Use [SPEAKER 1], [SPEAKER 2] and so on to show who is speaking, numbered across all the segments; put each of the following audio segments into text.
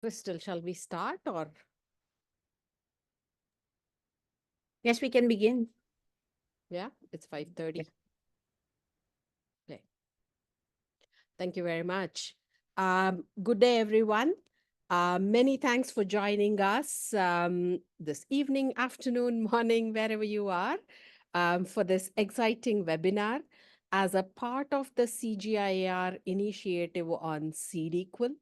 [SPEAKER 1] Crystal, shall we start or?
[SPEAKER 2] Yes, we can begin.
[SPEAKER 1] Yeah, it's
[SPEAKER 2] Yeah.
[SPEAKER 1] 5:30. Okay. Thank you very much. Good day, everyone. Many thanks for joining us this evening, afternoon, morning, wherever you are, for this exciting webinar as a part of the CGIAR initiative on Seed Equal,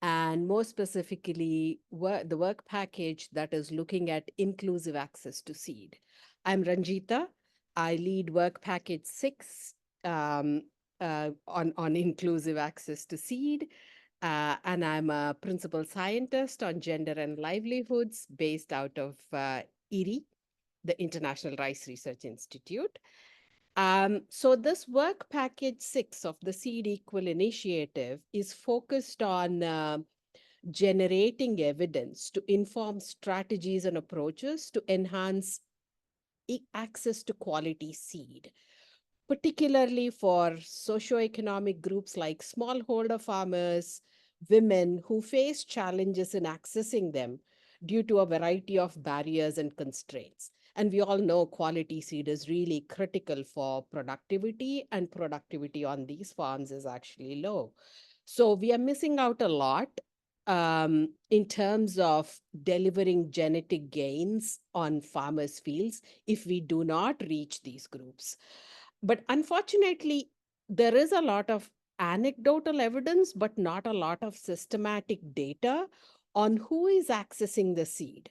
[SPEAKER 1] and more specifically, the work package that is looking at inclusive access to seed. I'm Ranjita. I lead work package 6. Um, on inclusive access to seed. And I'm a principal scientist on gender and livelihoods based out of IRI, the International Rice Research Institute. So this work package 6 of the Seed Equal Initiative is focused on generating evidence to inform strategies and approaches to enhance access to quality seed, particularly for socio-economic groups like smallholder farmers, women who face challenges in accessing them due to a variety of barriers and constraints. And we all know quality seed is really critical for productivity, and productivity on these farms is actually low. So we are missing out a lot in terms of delivering genetic gains on farmers' fields if we do not reach these groups. But unfortunately, there is a lot of anecdotal evidence, but not a lot of systematic data on who is accessing the seed,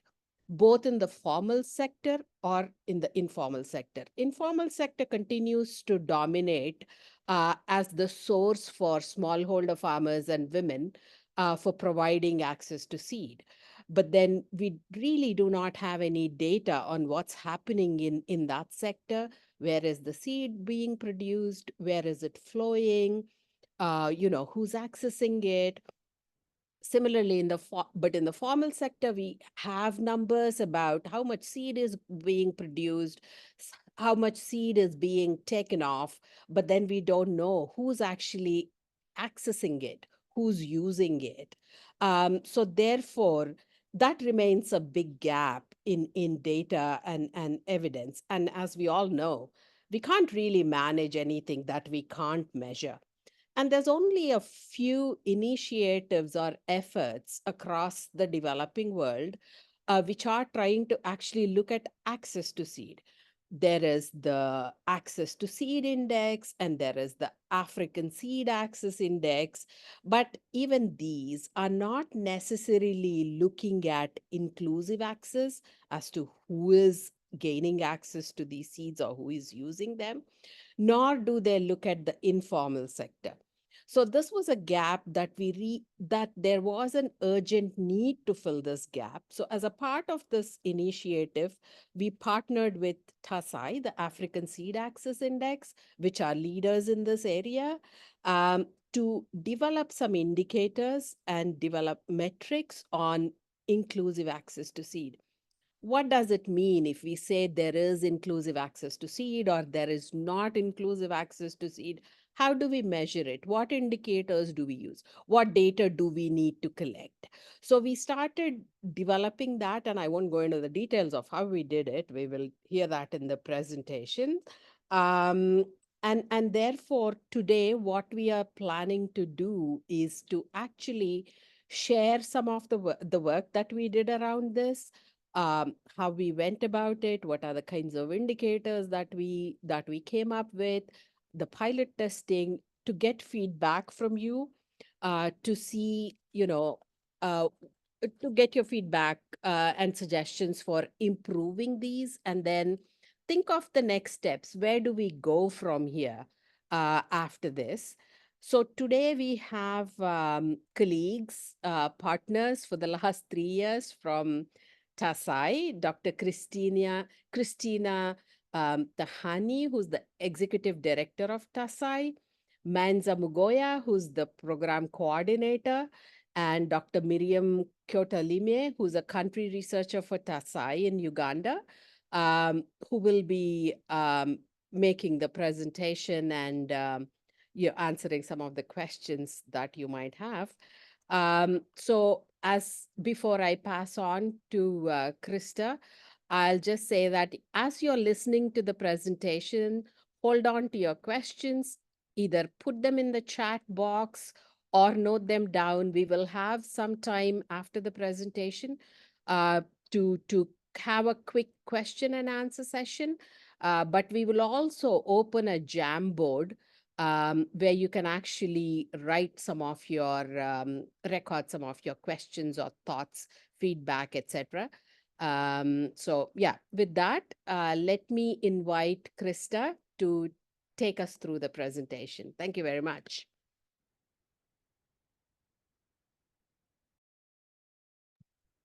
[SPEAKER 1] both in the formal sector or in the informal sector. Informal sector continues to dominate as the source for smallholder farmers and women for providing access to seed. But then we really do not have any data on what's happening in that sector. Where is the seed being produced? Where is it flowing? Who's accessing it? Similarly, but in the formal sector, we have numbers about how much seed is being produced, how much seed is being taken off, but then we don't know who's actually accessing it, who's using it. So therefore, that remains a big gap in data and evidence. And as we all know, we can't really manage anything that we can't measure. And there's only a few initiatives or efforts across the developing world which are trying to actually look at access to seed. There is the Access to Seed Index, and there is the African Seed Access Index. But even these are not necessarily looking at inclusive access as to who is gaining access to these seeds or who is using them, nor do they look at the informal sector. So this was a gap that there was an urgent need to fill this gap. So as a part of this initiative, we partnered with TASAI, the African Seed Access Index, which are leaders in this area, to develop some indicators and develop metrics on inclusive access to seed. What does it mean if we say there is inclusive access to seed or there is not inclusive access to seed? How do we measure it? What indicators do we use? What data do we need to collect? So we started developing that, and I won't go into the details of how we did it. We will hear that in the presentation. Um, and therefore, today, what we are planning to do is to actually share some of the work that we did around this, how we went about it, what are the kinds of indicators that we came up with, the pilot testing, to get feedback from you, to see, to get your feedback and suggestions for improving these, and then think of the next steps. Where do we go from here after this? So today we have colleagues, partners for the last 3 years from TASAI, Dr. Christina Tahani, who's the executive director of TASAI, Manza Mugoya, who's the program coordinator, and Dr. Miriam Kyotalime, who's a country researcher for TASAI in Uganda, who will be making the presentation and you're answering some of the questions that you might have. So as before I pass on to Krista, I'll just say that as you're listening to the presentation, hold on to your questions, either put them in the chat box or note them down. We will have some time after the presentation uh, to have a quick question and answer session. But we will also open a Jamboard where you can actually write some of your record some of your questions or thoughts, feedback, etc. So yeah, with that, let me invite Krista to take us through the presentation. Thank you very much.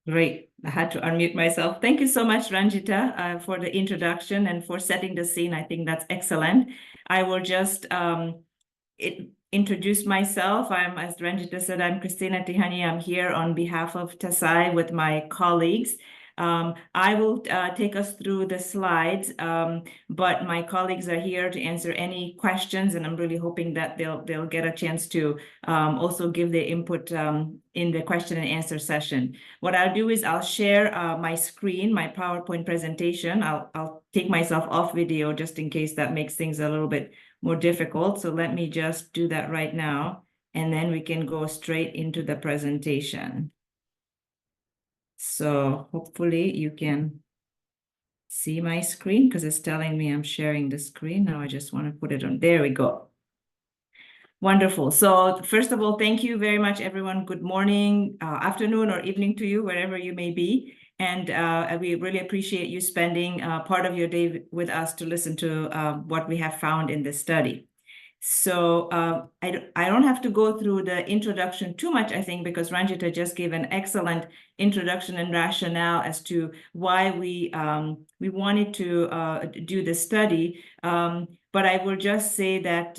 [SPEAKER 3] Great. I had to unmute myself. Thank you so much, Ranjita, for the introduction and for setting the scene. I think that's excellent. I will just introduce myself. As Ranjita said, I'm Christina Tihani. I'm here on behalf of TASAI with my colleagues. I will take us through the slides, but my colleagues are here to answer any questions, and I'm really hoping that they'll get a chance to also give their input in the question and answer session. What I'll do is I'll share my screen, my PowerPoint presentation. I'll take myself off video just in case that makes things a little bit more difficult. So let me just do that right now, and then we can go straight into the presentation. So hopefully you can see my screen because it's telling me I'm sharing the screen. Now I just want to put it on. There we go. Wonderful. So first of all, thank you very much, everyone. Good morning, afternoon, or evening to you, wherever you may be. And we really appreciate you spending part of your day with us to listen to what we have found in this study. So I don't have to go through the introduction too much, I think, because Ranjita just gave an excellent introduction and rationale as to why we wanted to do the study. But I will just say that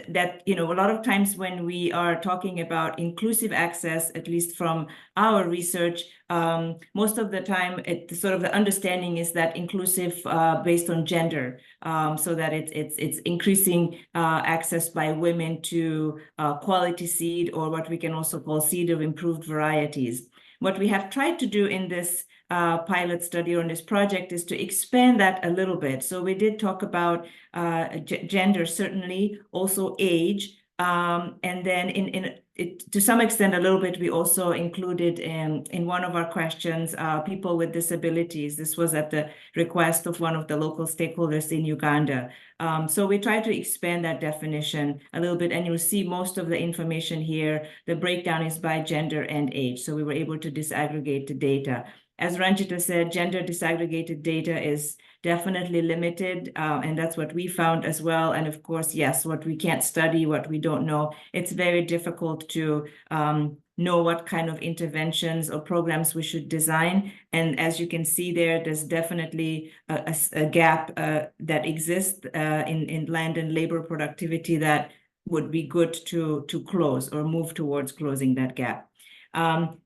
[SPEAKER 3] that a lot of times when we are talking about inclusive access, at least from our research, most of the time sort of the understanding is that inclusive based on gender, so that it's increasing access by women to quality seed, or what we can also call seed of improved varieties. What we have tried to do in this pilot study on this project is to expand that a little bit. So we did talk about gender, certainly, also age, and then to some extent, a little bit, we also included in one of our questions, people with disabilities. This was at the request of one of the local stakeholders in Uganda. So we tried to expand that definition a little bit, and you'll see most of the information here. The breakdown is by gender and age. So we were able to disaggregate the data. As Ranjita said, gender disaggregated data is definitely limited, and that's what we found as well. And of course, yes, what we can't study, what we don't know, it's very difficult to know what kind of interventions or programs we should design. And as you can see there's definitely a gap that exists in land and labor productivity that would be good to close or move towards closing that gap.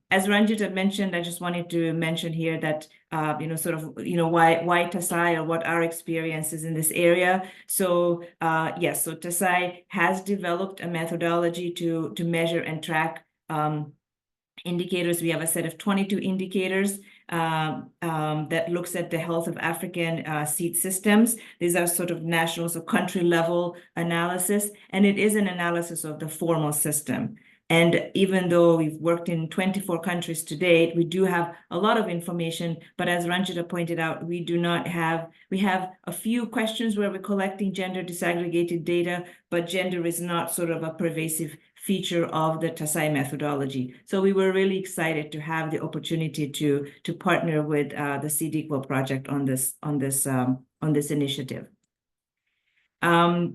[SPEAKER 3] As Ranjita mentioned, I just wanted to mention here that, why TASAI, or what our experience is in this area. So yes, so TASAI has developed a methodology to measure and track indicators. We have a set of 22 indicators that looks at the health of African seed systems. These are sort of national, so country level analysis, and it is an analysis of the formal system. And even though we've worked in 24 countries to date, we do have a lot of information. But as Ranjita pointed out, we have a few questions where we're collecting gender disaggregated data, but gender is not sort of a pervasive feature of the TASAI methodology. So we were really excited to have the opportunity to partner with the Seed Equal project on this initiative.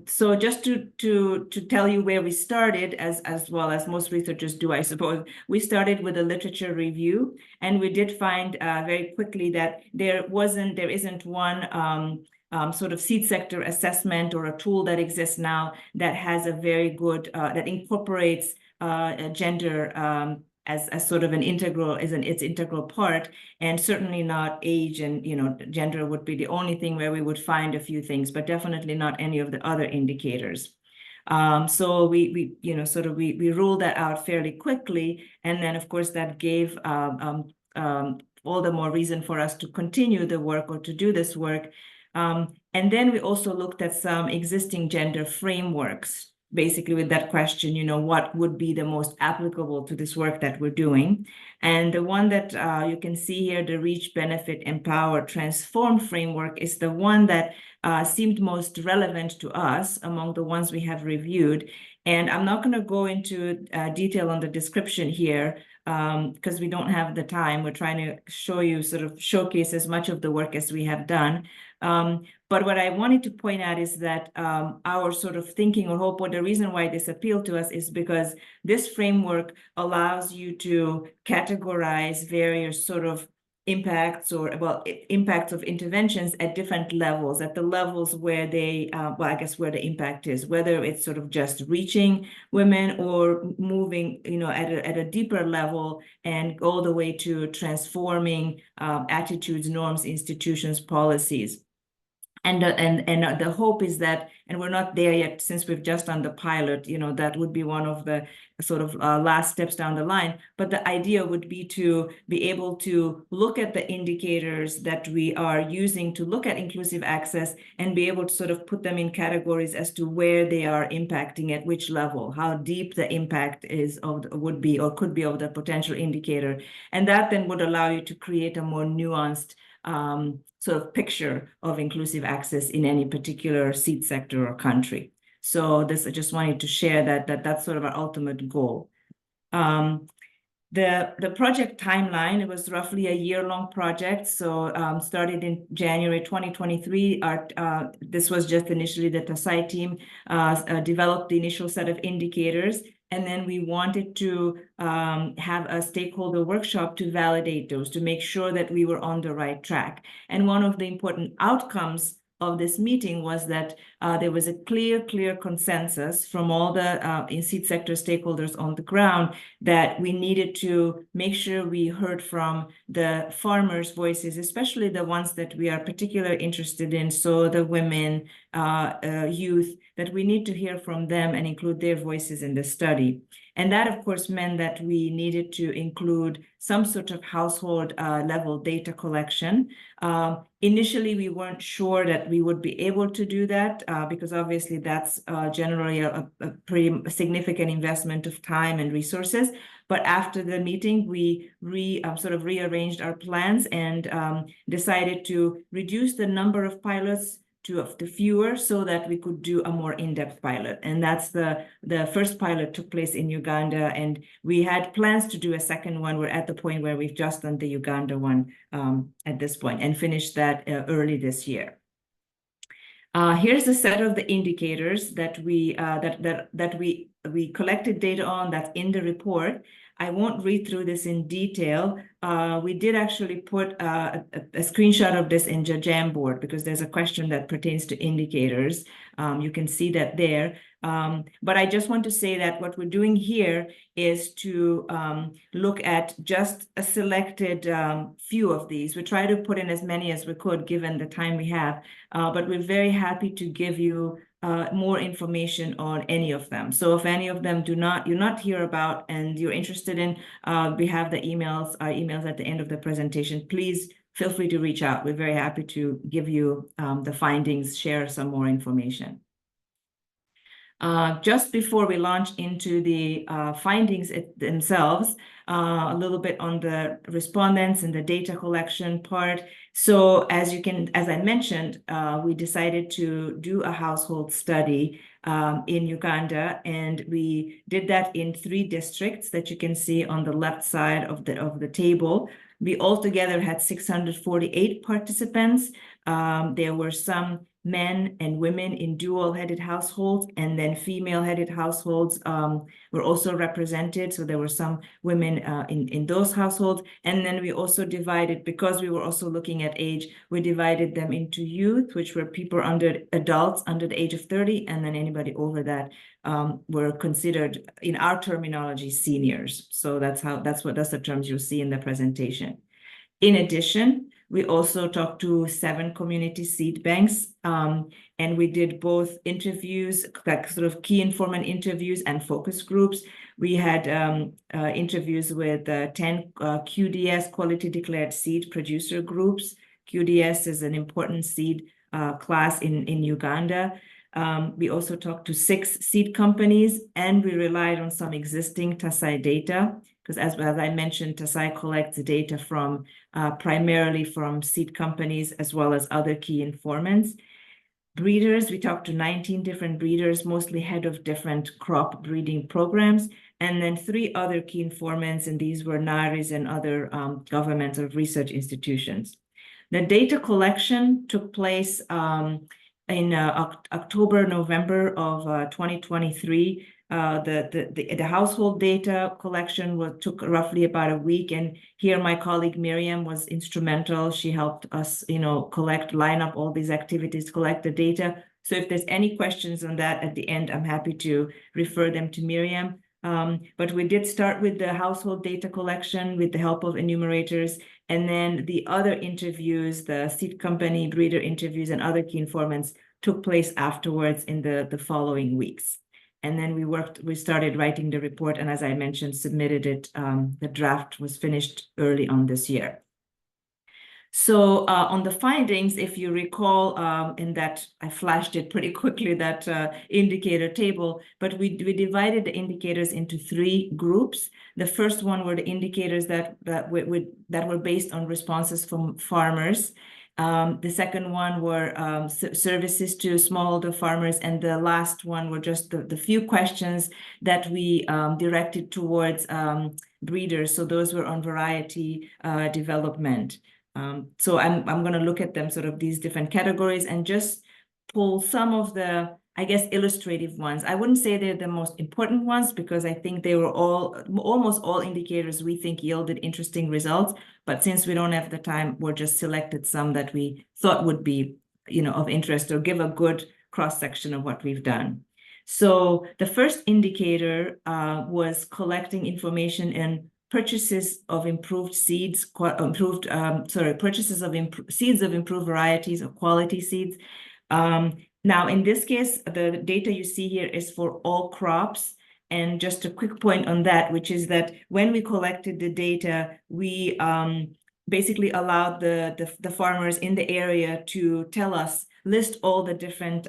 [SPEAKER 3] So just to tell you where we started, as well as most researchers do, I suppose, we started with a literature review, and we did find very quickly that there isn't one sort of seed sector assessment or a tool that exists now that has a very good that incorporates gender as sort of its integral part, and certainly not age and gender would be the only thing where we would find a few things, but definitely not any of the other indicators. So we ruled that out fairly quickly, and then of course that gave all the more reason for us to continue the work or to do this work. And then we also looked at some existing gender frameworks, basically with that question, what would be the most applicable to this work that we're doing. And the one that you can see here, the Reach, Benefit, Empower, Transform framework, is the one that seemed most relevant to us among the ones we have reviewed. And I'm not going to go into detail on the description here because we don't have the time. We're trying to showcase as much of the work as we have done. But what I wanted to point out is that our sort of thinking or hope, or the reason why this appealed to us, is because this framework allows you to categorize various sort of impacts of interventions at different levels, at the levels where they, where the impact is, whether it's sort of just reaching women or moving, at a deeper level and all the way to transforming attitudes, norms, institutions, policies. And the hope is that, and we're not there yet since we've just done the pilot, that would be one of the sort of last steps down the line. But the idea would be to be able to look at the indicators that we are using to look at inclusive access and be able to sort of put them in categories as to where they are impacting at which level, how deep the impact would be or could be of the potential indicator. And that then would allow you to create a more nuanced sort of picture of inclusive access in any particular seed sector or country. So I just wanted to share that's sort of our ultimate goal. The project timeline, it was roughly a year-long project. So started in January 2023. This was just initially the TASAI team developed the initial set of indicators. And then we wanted to have a stakeholder workshop to validate those, to make sure that we were on the right track. And one of the important outcomes of this meeting was that there was a clear consensus from all the seed sector stakeholders on the ground that we needed to make sure we heard from the farmers' voices, especially the ones that we are particularly interested in, so the women, youth, that we need to hear from them and include their voices in the study. And that, of course, meant that we needed to include some sort of household level data collection. Initially, we weren't sure that we would be able to do that because obviously that's generally a pretty significant investment of time and resources. But after the meeting, we sort of rearranged our plans and decided to reduce the number of pilots to fewer so that we could do a more in-depth pilot. And that's the first pilot took place in Uganda, and we had plans to do a second one. We're at the point where we've just done the Uganda one at this point and finished that early this year. Here's a set of the indicators that we collected data on that's in the report. I won't read through this in detail. We did actually put a screenshot of this in Jamboard because there's a question that pertains to indicators. You can see that there. But I just want to say that what we're doing here is to look at just a selected few of these. We try to put in as many as we could given the time we have, but we're very happy to give you more information on any of them. So if any of them you're not hear about and you're interested in, we have the emails at the end of the presentation. Please feel free to reach out. We're very happy to give you the findings, share some more information. Just before we launch into the findings themselves, a little bit on the respondents and the data collection part. So as I mentioned, we decided to do a household study in Uganda, and we did that in 3 districts that you can see on the left side of the table. We altogether had 648 participants. There were some men and women in dual-headed households, and then female-headed households were also represented. So there were some women in those households. And then we also divided, because we were also looking at age, we divided them into youth, which were adults under the age of 30, and then anybody over that were considered, in our terminology, seniors. So that's the terms you'll see in the presentation. In addition, We also talked to 7 community seed banks, and we did both interviews, like sort of key informant interviews and focus groups. We had interviews with 10 QDS, quality declared seed producer groups. QDS is an important seed class in Uganda. We also talked to 6 seed companies, and we relied on some existing TASAI data, because as I mentioned, TASAI collects data from primarily from seed companies as well as other key informants. Breeders, we talked to 19 different breeders, mostly head of different crop breeding programs, and then 3 other key informants, and these were NARIs and other government or research institutions. The data collection took place in October, November of 2023. The household data collection took roughly about a week, and here my colleague Miriam was instrumental. She helped us, line up all these activities, collect the data. So if there's any questions on that at the end, I'm happy to refer them to Miriam. But we did start with the household data collection with the help of enumerators, and then the other interviews, the seed company, breeder interviews, and other key informants took place afterwards in the following weeks. And then we started writing the report, and as I mentioned, submitted it. The draft was finished early on this year. So on the findings, if you recall, in that I flashed it pretty quickly, that indicator table, but we divided the indicators into 3 groups. The first one were the indicators that were based on responses from farmers. The second one were services to smallholder farmers, and the last one were just the few questions that we directed towards breeders. So those were on variety development. So I'm going to look at them, sort of these different categories, and just pull some of the, I guess, illustrative ones. I wouldn't say they're the most important ones, because I think they were almost all indicators we think yielded interesting results. But since we don't have the time, we're just selected some that we thought would be, of interest or give a good cross-section of what we've done. So the first indicator was collecting information in purchases of improved seeds, purchases of seeds of improved varieties or quality seeds. Now, in this case, the data you see here is for all crops. And just a quick point on that, which is that when we collected the data, we basically allowed the farmers in the area to list all the different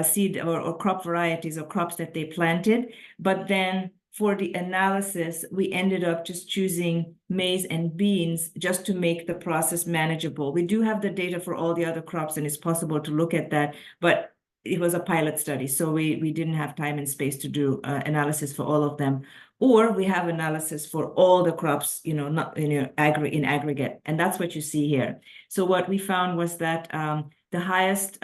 [SPEAKER 3] seed or crop varieties or crops that they planted. But then for the analysis, we ended up just choosing maize and beans just to make the process manageable. We do have the data for all the other crops, and it's possible to look at that, but it was a pilot study, so we didn't have time and space to do analysis for all of them. Or we have analysis for all the crops, not in aggregate, and that's what you see here. So what we found was that the highest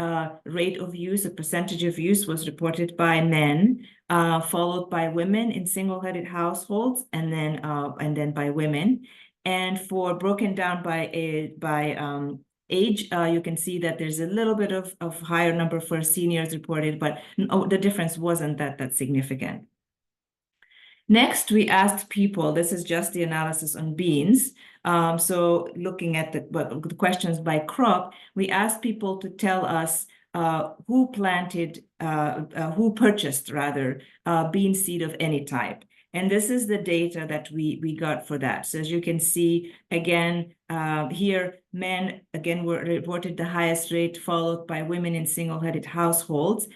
[SPEAKER 3] rate of use, a percentage of use, was reported by men, followed by women in single-headed households, and then by women. And for broken down by age, you can see that there's a little bit of higher number for seniors reported, but the difference wasn't that significant. Next, we asked people, this is just the analysis on beans. So looking at the questions by crop, we asked people to tell us who purchased bean seed of any type. And this is the data that we got for that. So as you can see, again, here, men, again, were reported the highest rate, followed by women in single-headed households,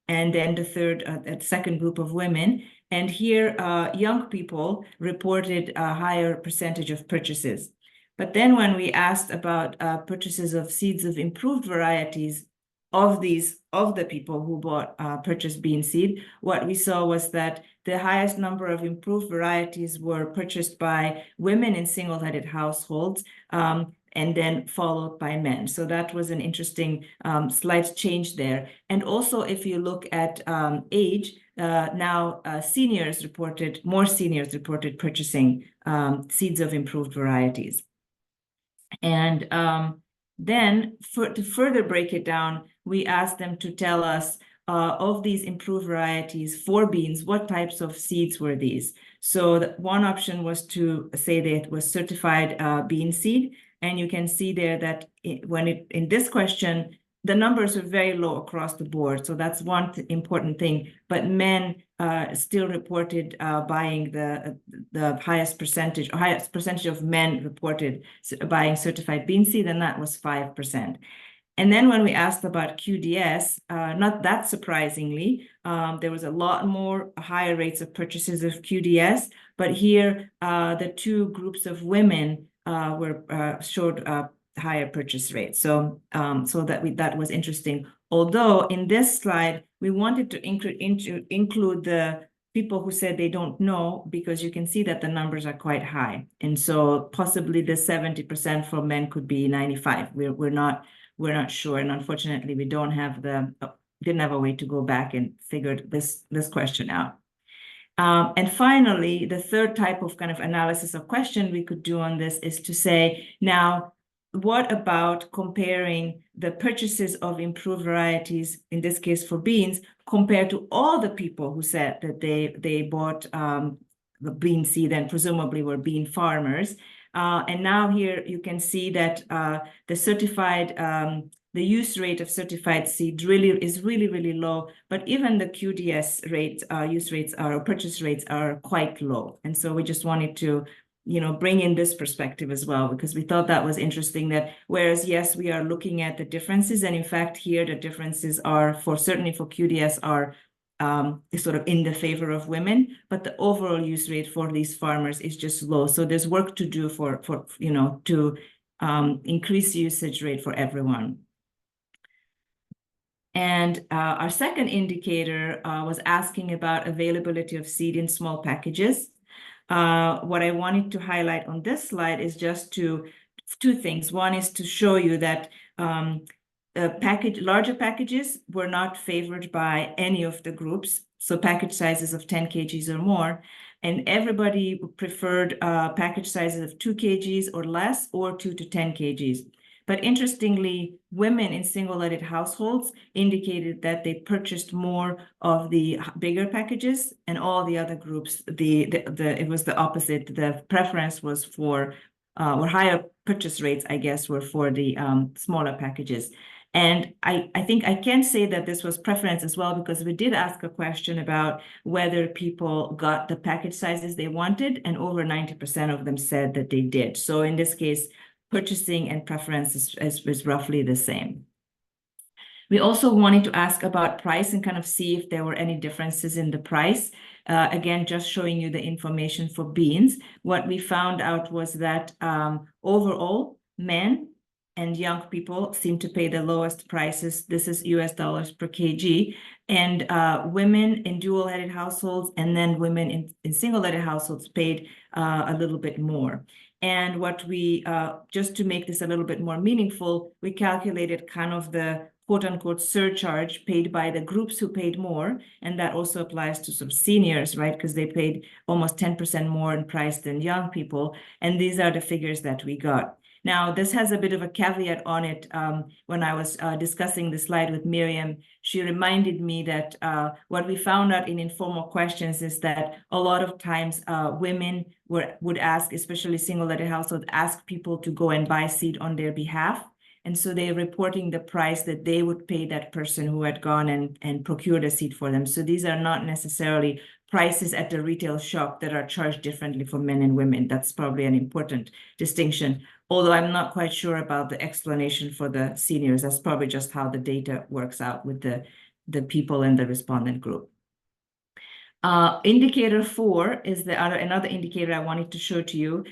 [SPEAKER 3] and then the second group of women. And here, young people reported a higher percentage of purchases. But then when we asked about purchases of seeds of improved varieties of the people who purchased bean seed, what we saw was that the highest number of improved varieties were purchased by women in single-headed households, and then followed by men. So that was an interesting slight change there. And also, if you look at age, now more seniors reported purchasing seeds of improved varieties. And then to further break it down, we asked them to tell us of these improved varieties for beans, what types of seeds were these? So one option was to say that it was certified bean seed, And you can see there that in this question, the numbers are very low across the board. So that's one important thing. But men still reported buying the highest percentage of men reported buying certified bean seed, and that was 5%. And then when we asked about QDS, not that surprisingly, there was a lot more higher rates of purchases of QDS. But here, the two groups of women showed higher purchase rates. So that was interesting. Although in this slide, we wanted to include the people who said they don't know, because you can see that the numbers are quite high. And so possibly the 70% for men could be 95. We're not sure. And unfortunately, we didn't have a way to go back and figure this question out. And finally, the third type of kind of analysis or question we could do on this is to say, now, what about comparing the purchases of improved varieties, in this case for beans, compared to all the people who said that they bought the bean seed and presumably were bean farmers. And now here you can see that the use rate of certified seed is really low, but even the QDS rates, purchase rates are quite low. And so we just wanted to bring in this perspective as well, because we thought that was interesting, that whereas, yes, we are looking at the differences, and in fact, here the differences are certainly for QDS are sort of in the favor of women, but the overall use rate for these farmers is just low. So there's work to do to increase usage rate for everyone. And our second indicator was asking about availability of seed in small packages. What I wanted to highlight on this slide is just two things. One is to show you that larger packages were not favored by any of the groups, so package sizes of 10 kgs or more, and everybody preferred package sizes of 2 kgs or less, or 2 to 10 kgs. But interestingly, women in single-legged households indicated that they purchased more of the bigger packages, and all the other groups, it was the opposite. The preference was for, or higher purchase rates, I guess, were for the smaller packages. And I think I can say that this was preference as well, because we did ask a question about whether people got the package sizes they wanted, and over 90% of them said that they did. So in this case, purchasing and preference is roughly the same. We also wanted to ask about price and kind of see if there were any differences in the price. Again, just showing you the information for beans. What we found out was that overall, men and young people seem to pay the lowest prices. This is US dollars per kg. And women in dual-headed households and then women in single-headed households paid a little bit more. And what we, just to make this a little bit more meaningful, we calculated kind of the quote-unquote surcharge paid by the groups who paid more. And that also applies to some seniors, right? Because they paid almost 10% more in price than young people. And these are the figures that we got. Now, this has a bit of a caveat on it. When I was discussing the slide with Miriam, she reminded me that what we found out in informal questions is that a lot of times women would ask, especially single-legged households, ask people to go and buy seed on their behalf. And so they're reporting the price that they would pay that person who had gone and procured a seed for them. So these are not necessarily prices at the retail shop that are charged differently for men and women. That's probably an important distinction. Although I'm not quite sure about the explanation for the seniors. That's probably just how the data works out with the people in the respondent group. Indicator 4 is another indicator I wanted to show to you.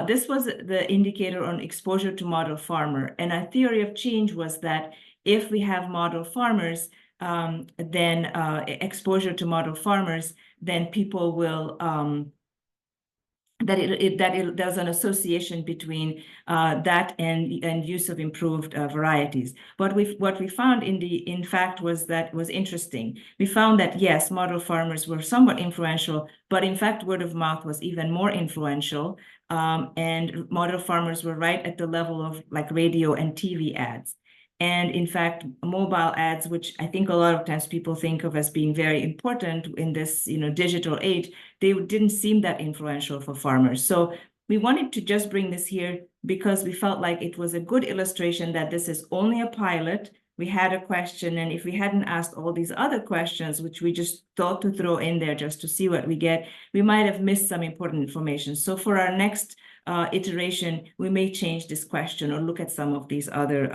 [SPEAKER 3] This was the indicator on exposure to model farmer. And our theory of change was that if we have model farmers, then exposure to model farmers, then people will there's an association between that and use of improved varieties. What we found in fact was interesting. We found that yes, model farmers were somewhat influential, but in fact word of mouth was even more influential. And model farmers were right at the level of like radio and TV ads. And in fact, mobile ads, which I think a lot of times people think of as being very important in this digital age, they didn't seem that influential for farmers. So we wanted to just bring this here because we felt like it was a good illustration that this is only a pilot. We had a question, and if we hadn't asked all these other questions, which we just thought to throw in there just to see what we get, we might have missed some important information. So for our next iteration, we may change this question or look at some of these other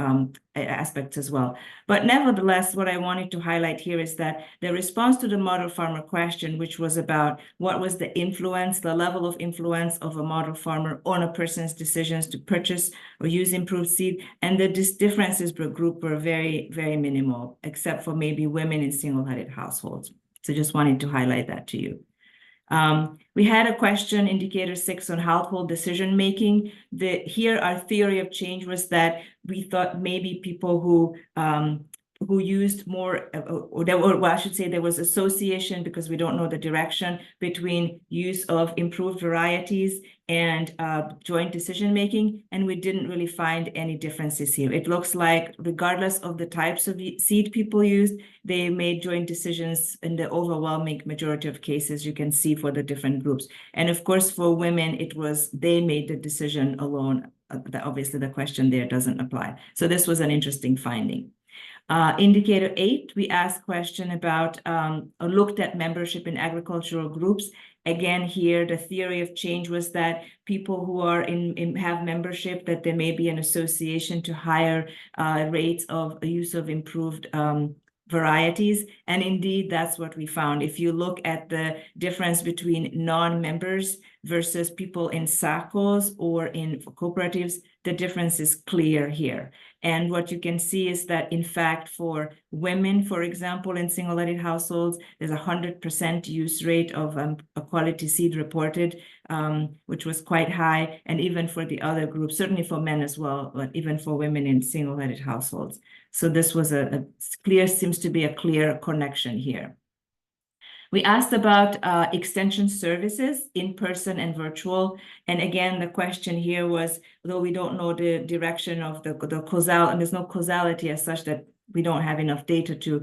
[SPEAKER 3] aspects as well. But nevertheless, what I wanted to highlight here is that the response to the model farmer question, which was about what was the influence, the level of influence of a model farmer on a person's decisions to purchase or use improved seed, and the differences per group were very, very minimal, except for maybe women in single-headed households. So just wanted to highlight that to you. We had a question, indicator 6, on household decision-making. Here, our theory of change was that we thought maybe people who used more, well, I should say there was association, because we don't know the direction, between use of improved varieties and joint decision-making, and we didn't really find any differences here. It looks like regardless of the types of seed people used, they made joint decisions in the overwhelming majority of cases, you can see, for the different groups. And of course, for women, it was they made the decision alone. Obviously, the question there doesn't apply. So this was an interesting finding. Indicator 8, we asked question about or looked at membership in agricultural groups. Again, here, the theory of change was that people who are have membership, that there may be an association to higher rates of use of improved varieties. And indeed, that's what we found. If you look at the difference between non-members versus people in SACCOs or in cooperatives, the difference is clear here. And what you can see is that, in fact, for women, for example, in single-headed households, there's a 100% use rate of a quality seed reported, which was quite high. And even for the other groups, certainly for men as well, but even for women in single-headed households. So this was seems to be a clear connection here. We asked about extension services, in-person and virtual. And again, the question here was, though we don't know the direction of the causal, and there's no causality as such that we don't have enough data to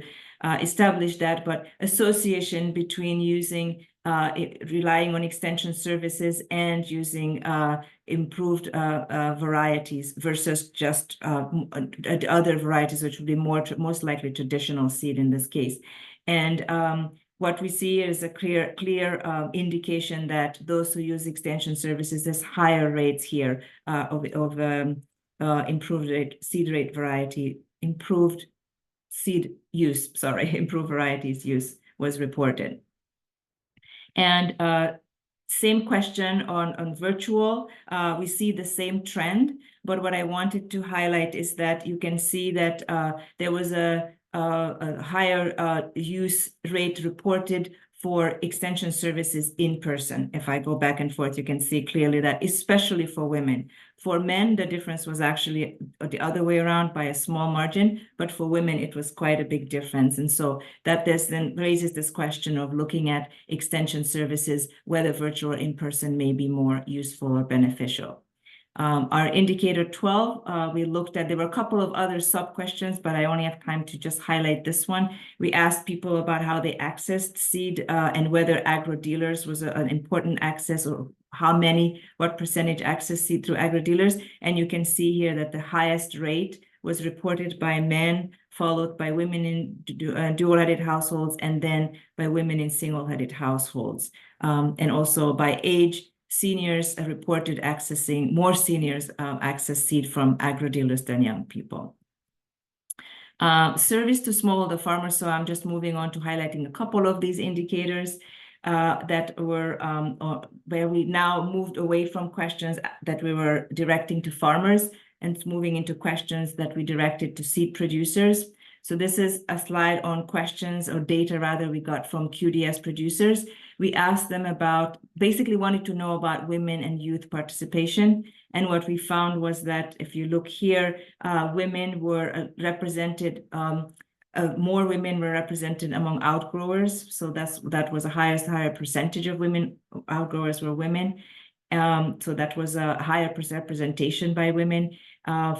[SPEAKER 3] establish that, but association between using, relying on extension services and using improved varieties versus just other varieties, which would be most likely traditional seed in this case. And what we see is a clear indication that those who use extension services, there's higher rates here of improved seed varieties use was reported. And same question on virtual. We see the same trend, but what I wanted to highlight is that you can see that there was a higher use rate reported for extension services in person. If I go back and forth, you can see clearly that, especially for women. For men, the difference was actually the other way around by a small margin, but for women, it was quite a big difference. And so that then raises this question of looking at extension services, whether virtual or in person may be more useful or beneficial. Our indicator 12, we looked at, there were a couple of other sub-questions, but I only have time to just highlight this one. We asked people about how they accessed seed and whether agro-dealers was an important access, or what percentage access seed through agro-dealers. And you can see here that the highest rate was reported by men, followed by women in dual-headed households, and then by women in single-headed households. And also by age, seniors reported more seniors access seed from agro-dealers than young people. Service to smallholder farmers. So I'm just moving on to highlighting a couple of these indicators that were where we now moved away from questions that we were directing to farmers and moving into questions that we directed to seed producers. So this is a slide on questions, or data rather, we got from QDS producers. We asked them basically wanted to know about women and youth participation. And what we found was that if you look here, women were represented, more women were represented among outgrowers. So that was higher percentage of women, outgrowers were women. So that was a higher representation by women.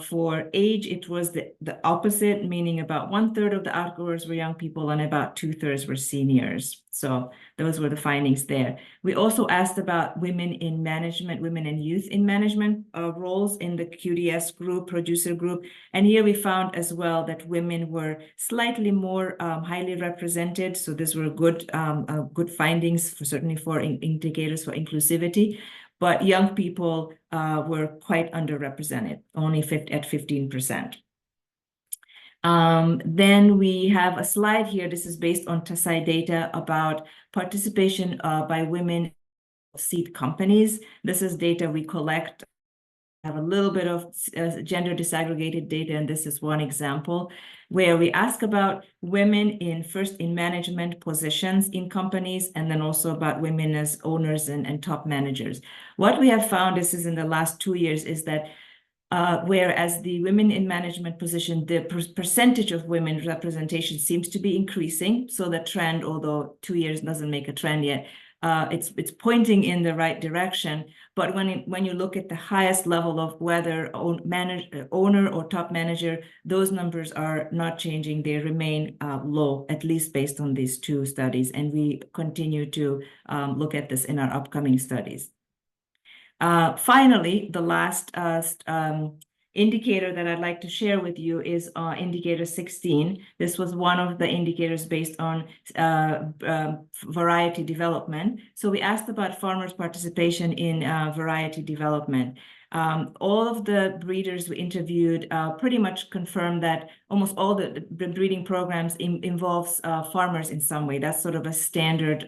[SPEAKER 3] For age, it was the opposite, meaning about 1/3 of the outgoers were young people and about 2/3 were seniors. So those were the findings there. We also asked about women in management, women and youth in management roles in the QDS group, producer group. And here we found as well that women were slightly more highly represented. So these were good findings, certainly for indicators for inclusivity. But young people were quite underrepresented, only at 15%. Then we have a slide here. This is based on TASAI data about participation by women seed companies. This is data we collect. Have a little bit of gender disaggregated data, and this is one example where we ask about women in management positions in companies, and then also about women as owners and top managers. What we have found, this is in the last 2 years, is that whereas the women in management position, the percentage of women representation seems to be increasing. So the trend, although 2 years doesn't make a trend yet, it's pointing in the right direction. But when you look at the highest level of whether owner or top manager, those numbers are not changing. They remain low, at least based on these 2 studies. And we continue to look at this in our upcoming studies. Finally, the last indicator that I'd like to share with you is indicator 16. This was one of the indicators based on variety development. So we asked about farmers' participation in variety development. All of the breeders we interviewed pretty much confirmed that almost all the breeding programs involves farmers in some way. That's sort of a standard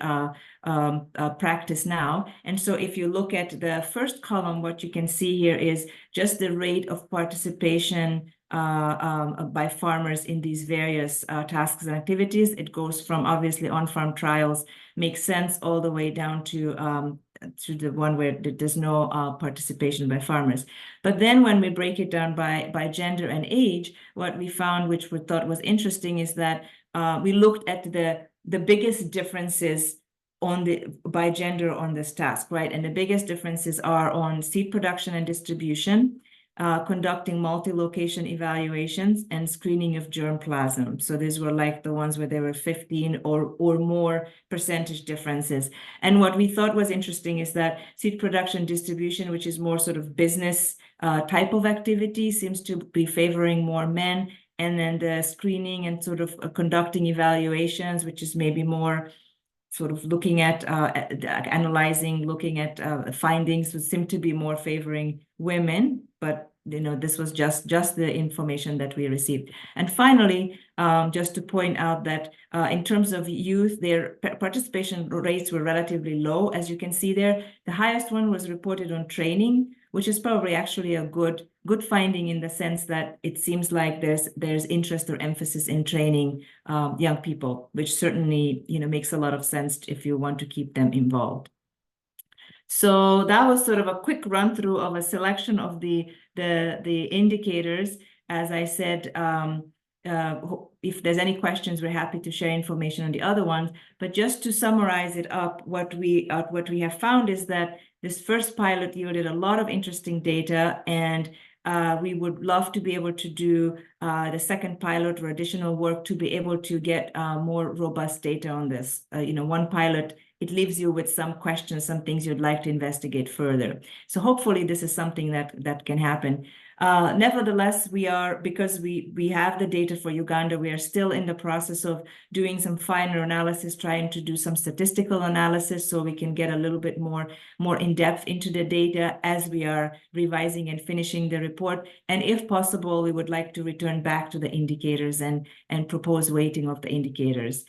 [SPEAKER 3] practice now. And so if you look at the first column, what you can see here is just the rate of participation by farmers in these various tasks and activities. It goes from obviously on-farm trials, makes sense, all the way down to the one where there's no participation by farmers. But then when we break it down by gender and age, what we found, which we thought was interesting, is that we looked at the biggest differences by gender on this task, right? And the biggest differences are on seed production and distribution, conducting multi-location evaluations, and screening of germplasm. So these were like the ones where there were 15 or more percentage differences. And what we thought was interesting is that seed production distribution, which is more sort of business type of activity, seems to be favoring more men. And then the screening and sort of conducting evaluations, which is maybe more sort of looking at analyzing, looking at findings, would seem to be more favoring women. But this was just the information that we received. And finally, just to point out that in terms of youth, their participation rates were relatively low, as you can see there. The highest one was reported on training, which is probably actually a good finding in the sense that it seems like there's interest or emphasis in training young people, which certainly makes a lot of sense if you want to keep them involved. So that was sort of a quick run through of a selection of the indicators. As I said, if there's any questions, we're happy to share information on the other ones. But just to summarize it up, what we have found is that this first pilot yielded a lot of interesting data, and we would love to be able to do the second pilot or additional work to be able to get more robust data on this. One pilot, it leaves you with some questions, some things you'd like to investigate further. So hopefully this is something that can happen. Nevertheless, because we have the data for Uganda, we are still in the process of doing some finer analysis, trying to do some statistical analysis so we can get a little bit more in depth into the data as we are revising and finishing the report. And if possible, we would like to return back to the indicators and propose weighting of the indicators.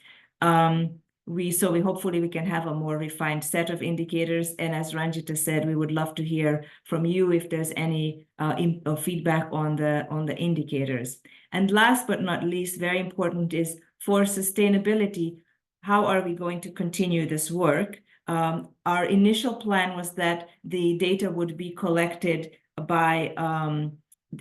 [SPEAKER 3] Hopefully we can have a more refined set of indicators. And as Ranjita said, we would love to hear from you if there's any feedback on the indicators. And last but not least, very important, is for sustainability, how are we going to continue this work? Our initial plan was that the data would be collected by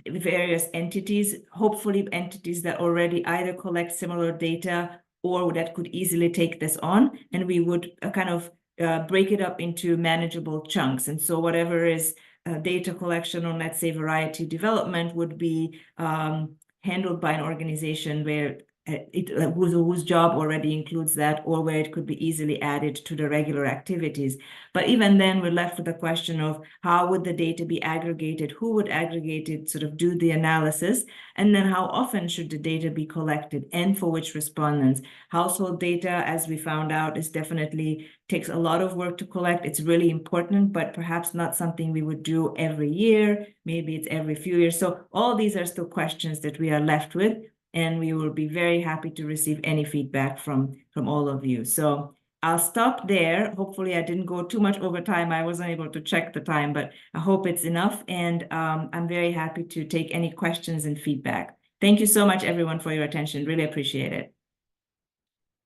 [SPEAKER 3] various entities, hopefully entities that already either collect similar data or that could easily take this on, and we would kind of break it up into manageable chunks. And so whatever is data collection on, let's say, variety development would be handled by an organization where whose job already includes that, or where it could be easily added to the regular activities. But even then, we're left with the question of how would the data be aggregated, who would aggregate it, sort of do the analysis, and then how often should the data be collected and for which respondents. Household data, as we found out, is definitely takes a lot of work to collect. It's really important, but perhaps not something we would do every year. Maybe it's every few years. So all these are still questions that we are left with, and we will be very happy to receive any feedback from all of you. So I'll stop there. Hopefully I didn't go too much over time. I wasn't able to check the time, but I hope it's enough. And I'm very happy to take any questions and feedback. Thank you so much, everyone, for your attention. Really appreciate it.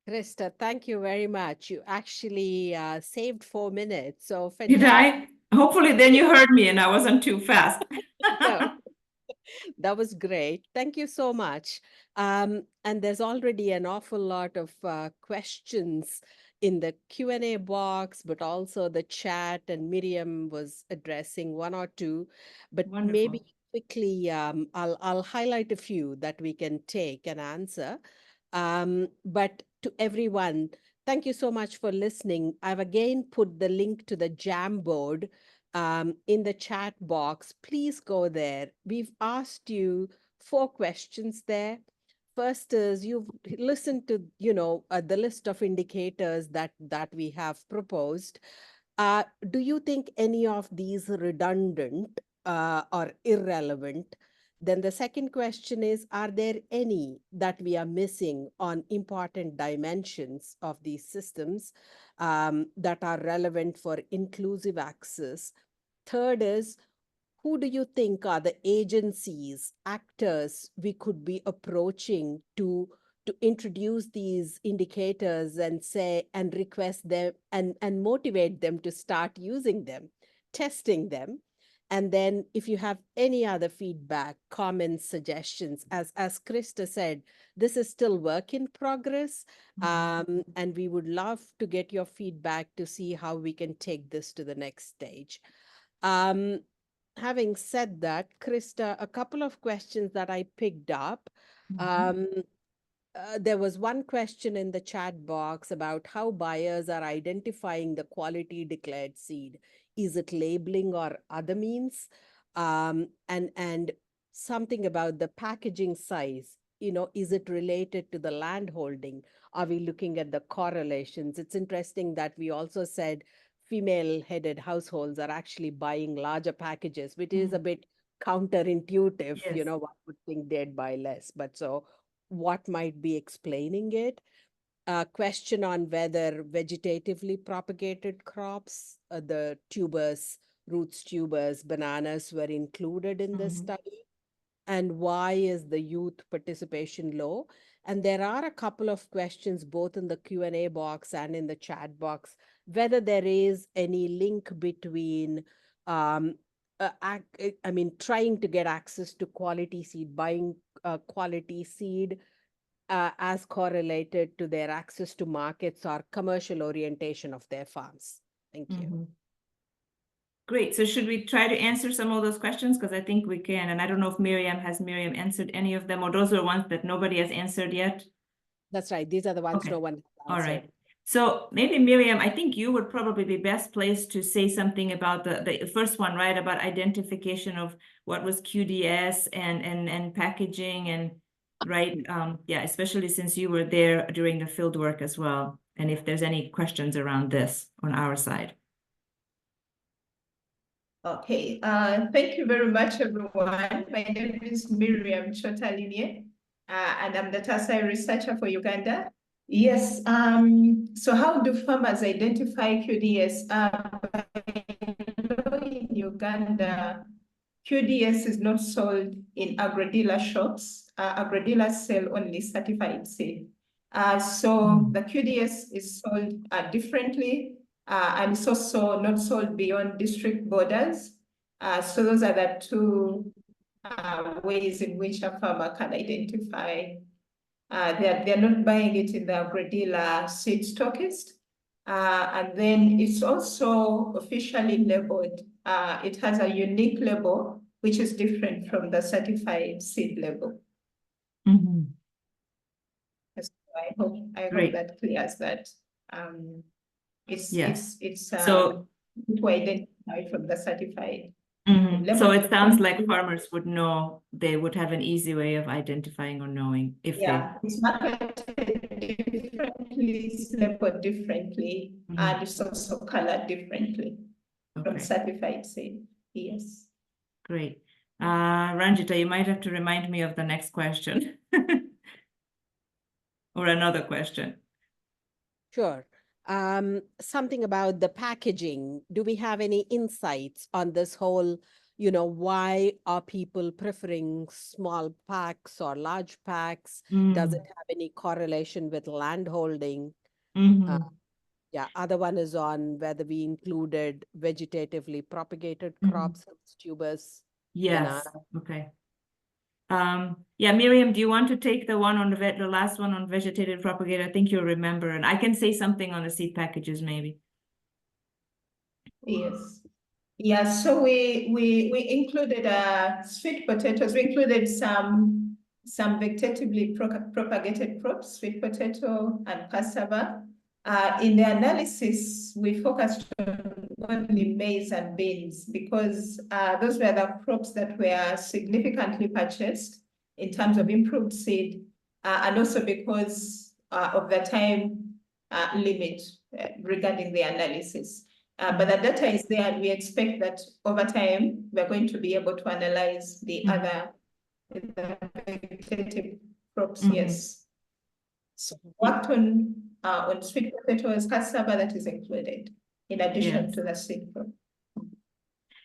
[SPEAKER 1] Krista, thank you very much. You actually saved 4 minutes. So
[SPEAKER 3] Did
[SPEAKER 1] fantastic.
[SPEAKER 3] I? Hopefully then you heard me and I wasn't too fast.
[SPEAKER 1] No, that was great. Thank you so much. And there's already an awful lot of questions in the Q&A box, but also the chat, and Miriam was addressing one or two. But
[SPEAKER 3] Wonderful.
[SPEAKER 1] maybe quickly, I'll highlight a few that we can take and answer. But to everyone, thank you so much for listening. I've again put the link to the Jamboard in the chat box. Please go there. We've asked you 4 questions there. First is, you've listened to, the list of indicators that we have proposed. Do you think any of these are redundant or irrelevant? Then the second question is, are there any that we are missing on important dimensions of these systems that are relevant for inclusive access? Third is, who do you think are the agencies, actors we could be approaching to introduce these indicators and say and request them and motivate them to start using them, testing them? And then if you have any other feedback, comments, suggestions, as Krista said, this is still work in progress. And we would love to get your feedback to see how we can take this to the next stage. Having said that, Krista, a couple of questions that I picked up. There was one question in the chat box about how buyers are identifying the quality declared seed. Is it labeling or other means? And something about the packaging size. Is it related to the land holding? Are we looking at the correlations? It's interesting that we also said female-headed households are actually buying larger packages, which is a bit counterintuitive.
[SPEAKER 3] Yes.
[SPEAKER 1] One would think they'd buy less. But so what might be explaining it? A question on whether vegetatively propagated crops, the tubers, roots, tubers, bananas were included in the study. And why is the youth participation low? And there are a couple of questions both in the Q&A box and in the chat box, whether there is any link between, trying to get access to quality seed, buying quality seed as correlated to their access to markets or commercial orientation of their farms. Thank you.
[SPEAKER 3] Great. So should we try to answer some of those questions? Because I think we can. And I don't know if Miriam answered any of them, or those are ones that nobody has answered yet?
[SPEAKER 1] That's right. These are the ones
[SPEAKER 3] Okay.
[SPEAKER 1] no one has
[SPEAKER 3] All
[SPEAKER 1] answered.
[SPEAKER 3] right. So maybe Miriam, I think you would probably be best placed to say something about the first one, right? About identification of what was QDS and packaging and right. Yeah, especially since you were there during the field work as well. And if there's any questions around this on our side.
[SPEAKER 4] Okay, thank you very much, everyone. My name is Miriam Chotalinye, and I'm the TASI researcher for Uganda. Yes, so how do farmers identify QDS? In Uganda, QDS is not sold in agri-dealer shops. Agri-dealers sell only certified seed. So the QDS is sold differently. And it's also not sold beyond district borders. So those are the two ways in which a farmer can identify. They're not buying it in the agri-dealer seed stockist. And then it's also officially labeled. It has a unique label, which is different from the certified seed label.
[SPEAKER 3] Mhm.
[SPEAKER 4] So I hope
[SPEAKER 3] Great.
[SPEAKER 4] that clears that.
[SPEAKER 3] Yes.
[SPEAKER 4] It's
[SPEAKER 3] So
[SPEAKER 4] to identify from the certified.
[SPEAKER 3] So it sounds like farmers would know, they would have an easy way of identifying or knowing if
[SPEAKER 4] Yeah, it's marketed differently, it's labeled differently, and it's also colored differently from
[SPEAKER 3] Okay,
[SPEAKER 4] certified seed. Yes.
[SPEAKER 3] great. Ranjita, you might have to remind me of the next question. Or another question.
[SPEAKER 1] Sure. Something about the packaging. Do we have any insights on this whole, why are people preferring small packs or large packs? Does it have any correlation with land holding? Yeah, other one is on whether we included vegetatively propagated crops and tubers.
[SPEAKER 3] Yes, okay. Yeah, Miriam, do you want to take the one on the last one on vegetative propagated? I think you'll remember, and I can say something on the seed packages maybe.
[SPEAKER 4] Yes. Yeah, so we included sweet potatoes. We included some vegetatively propagated crops, sweet potato and cassava. In the analysis, we focused on only maize and beans because those were the crops that were significantly purchased in terms of improved seed, and also because of the time limit regarding the analysis. But the data is there, and we expect that over time, we're going to be able to analyze the other vegetative crops, yes. So worked on sweet potatoes, cassava, that is included in addition to the seed crop.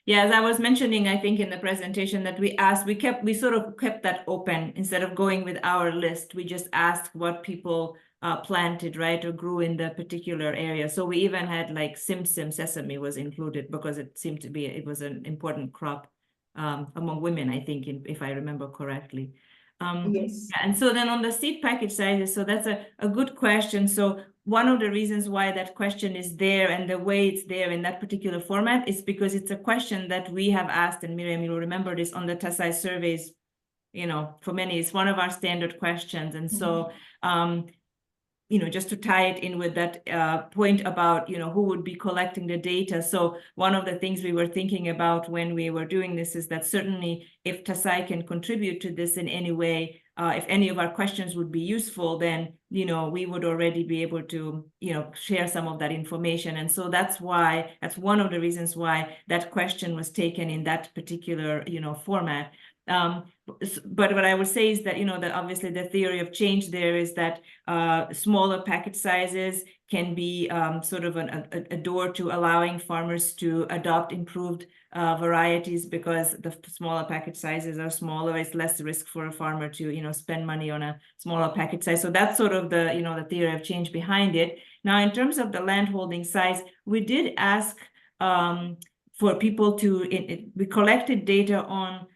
[SPEAKER 3] Yeah, as I was mentioning, I think in the presentation that we sort of kept that open instead of going with our list. We just asked what people planted, right, or grew in the particular area. So we even had like sesame was included because it seemed to be, it was an important crop among women, I think, if I remember correctly.
[SPEAKER 4] Yes.
[SPEAKER 3] And so then on the seed package sizes, so that's a good question. So one of the reasons why that question is there and the way it's there in that particular format is because it's a question that we have asked, and Miriam, you'll remember this on the TASAI surveys, for many, it's one of our standard questions. And so, just to tie it in with that point about, who would be collecting the data. So one of the things we were thinking about when we were doing this is that certainly if TASAI can contribute to this in any way, if any of our questions would be useful, then, we would already be able to, share some of that information. And so that's one of the reasons why that question was taken in that particular, format. But what I would say is that, that obviously the theory of change there is that smaller package sizes can be sort of a door to allowing farmers to adopt improved varieties because the smaller package sizes are smaller. It's less risk for a farmer to, spend money on a smaller package size. So that's sort of the, the theory of change behind it. Now, in terms of the land holding size, we did ask for people we collected data on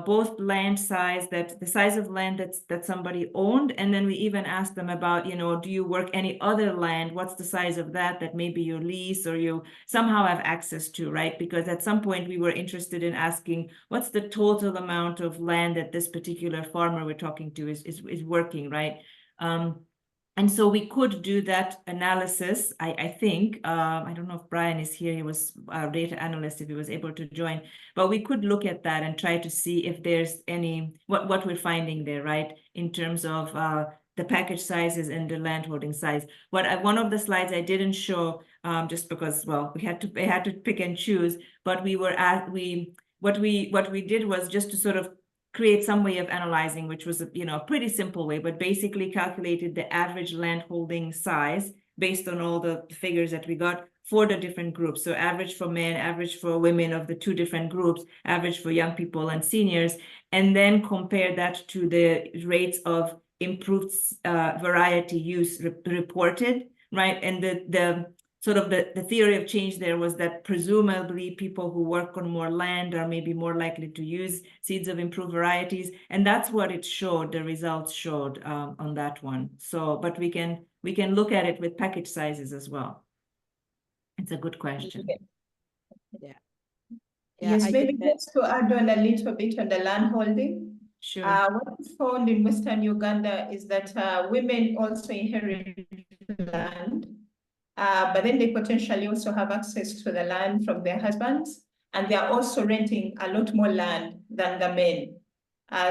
[SPEAKER 3] both land size, the size of land that somebody owned, and then we even asked them about, do you work any other land? What's the size of that maybe you lease or you somehow have access to, right? Because at some point we were interested in asking, what's the total amount of land that this particular farmer we're talking to is working, right? And so we could do that analysis, I think. I don't know if Brian is here. He was our data analyst, if he was able to join. But we could look at that and try to see if there's what we're finding there, right? In terms of the package sizes and the land holding size. One of the slides I didn't show just because, well, we had to pick and choose. But what we did was just to sort of create some way of analyzing, which was a pretty simple way, but basically calculated the average land holding size based on all the figures that we got for the different groups. So average for men, average for women of the two different groups, average for young people and seniors, and then compare that to the rates of improved variety use reported, right? And the sort of the theory of change there was that presumably people who work on more land are maybe more likely to use seeds of improved varieties. And that's what it showed, the results showed on that one. So, but we can look at it with package sizes as well. It's a good question.
[SPEAKER 4] Okay.
[SPEAKER 1] Yeah.
[SPEAKER 4] Yes,
[SPEAKER 1] I
[SPEAKER 4] maybe
[SPEAKER 1] think
[SPEAKER 4] just to add on a little bit on the land holding.
[SPEAKER 3] Sure.
[SPEAKER 4] What we found in Western Uganda is that women also inherit land, but then they potentially also have access to the land from their husbands, and they are also renting a lot more land than the men.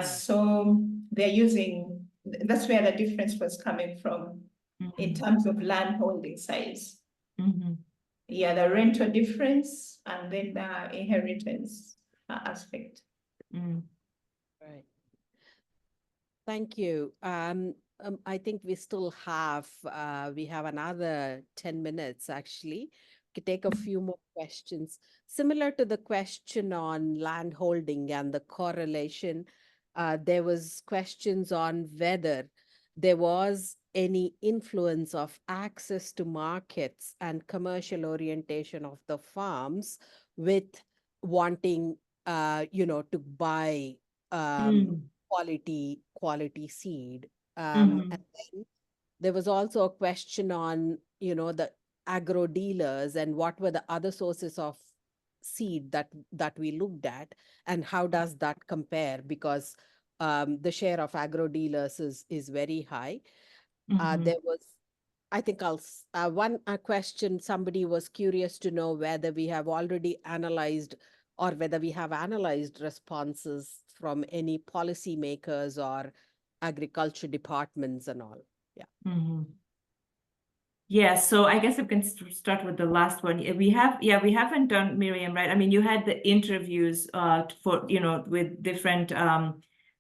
[SPEAKER 4] So they're using, that's where the difference was coming from in terms of land holding size. Yeah, the rental difference and then the inheritance aspect.
[SPEAKER 1] right. Thank you. I think we still have we have another 10 minutes actually. We could take a few more questions. Similar to the question on land holding and the correlation, there was questions on whether there was any influence of access to markets and commercial orientation of the farms with wanting to buy quality seed. And then there was also a question on, the agro dealers and what were the other sources of seed that we looked at, and how does that compare, because the share of agro dealers is very high. There was, I think one question, somebody was curious to know whether we have already analyzed or whether we have analyzed responses from any policymakers or agriculture departments and all. Yeah.
[SPEAKER 3] Yeah, so I guess I can start with the last one. We haven't done, Miriam, right? I mean, you had the interviews for, with different,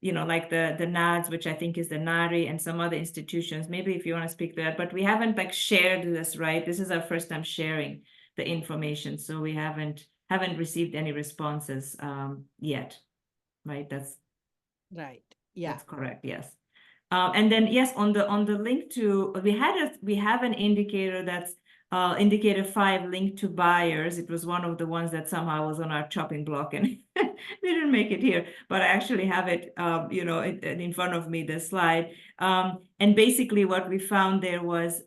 [SPEAKER 3] like the NADS, which I think is the NARI, and some other institutions. Maybe if you want to speak to that, but we haven't like shared this, right? This is our first time sharing the information, so we haven't received any responses yet, right? That's
[SPEAKER 1] Right. Yeah.
[SPEAKER 3] That's correct. Yes. And then yes, on the link to, we have an indicator that's indicator 5 linked to buyers. It was one of the ones that somehow was on our chopping block and didn't make it here, but I actually have it, in front of me, the slide. And basically what we found there was,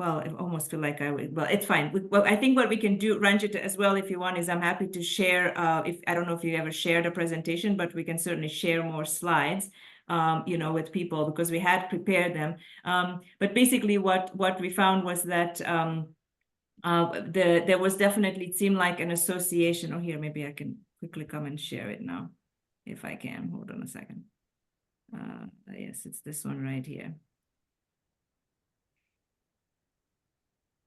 [SPEAKER 3] well, I almost feel like well, it's fine. Well, I think what we can do, Ranjit, as well, if you want, is I'm happy to share, if I don't know if you ever shared a presentation, but we can certainly share more slides, with people, because we had prepared them. But basically what we found was that there was definitely, it seemed like an association. Oh, here, maybe I can quickly come and share it now, if I can. Hold on a second. Yes, it's this one right here.